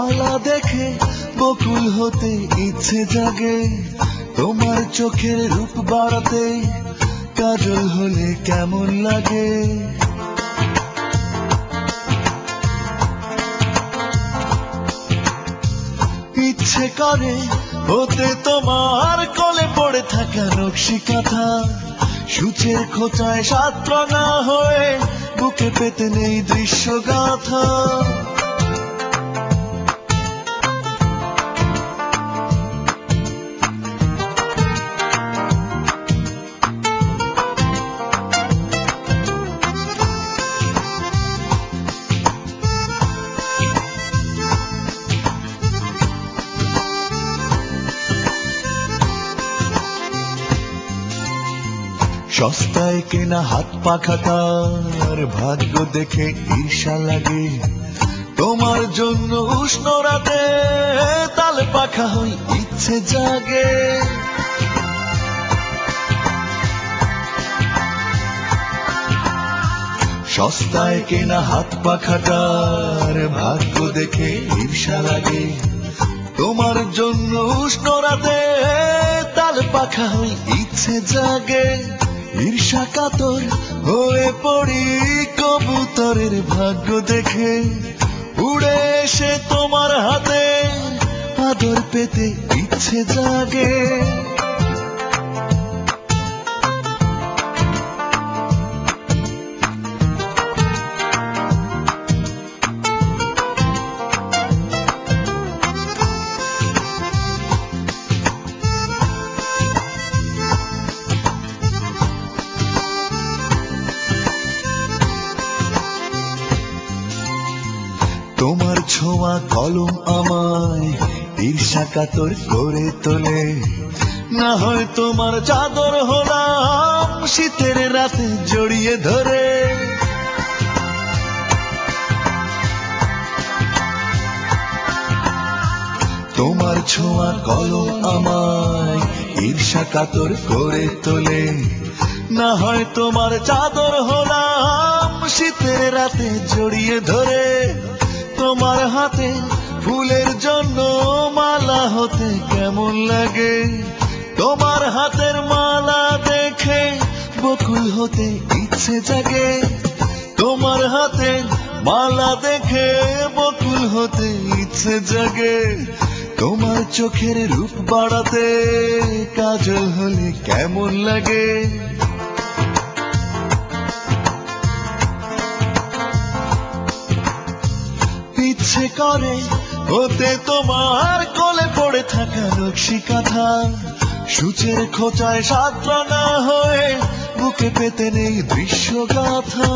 মালা দেখে বকুল হতে ইচ্ছে জাগে, তোমার চোখের রূপ বাড়াতে কাজল হলে কেমন লাগে। ইচ্ছে করে হতে তোমার কোলে পড়ে থাকা নকশি কাঁথা, সূচের খোঁচায় সাতরঙা হয়ে বুকে পেতে নেই দৃশ্য গাথা। সস্তায় কেনা হাত পাখা তার ভাগ্য দেখে ঈর্ষা লাগে, তোমার জন্য উষ্ণ রাতে তাল পাখা হই ইচ্ছে জাগে। সস্তায় কেনা হাত পাখা তার ভাগ্য দেখে ঈর্ষা লাগে, তোমার জন্য উষ্ণ রাতে তাল পাখা হই ইচ্ছে জাগে। ঈর্ষা কাতর হয়ে পড়ি কবুতরের ভাগ্য দেখে, উড়ে এসে তোমার হাতে আদর পেতে ইচ্ছে জাগে। তোমার ছোঁয়া কলম আমায় ঈর্ষা কাতর করে তোলে, না হয় তোমার চাদর হলাম শীতের রাতে জড়িয়ে ধরে। তোমার ছোঁয়া কলম আমায় ঈর্ষা কাতর করে তোলে, না হয় তোমার চাদর হলাম শীতের রাতে জড়িয়ে ধরে। তোমার হাতে ফুলের জন্য মালা হতে কেমন লাগে, তোমার হাতের মালা দেখে বকুল হতে ইচ্ছে জাগে। তোমার হাতে মালা দেখে বকুল হতে ইচ্ছে জাগে, তোমার চোখের রূপ বাড়াতে কাজল হলে কেমন লাগে। ইচ্ছে করে হতে তোমার কোলে পড়ে থাকা নকশি কাঁথা, সূচের খোঁচায় সাতরঙা হয়ে বুকে পেতে নেই দৃশ্য গাথা।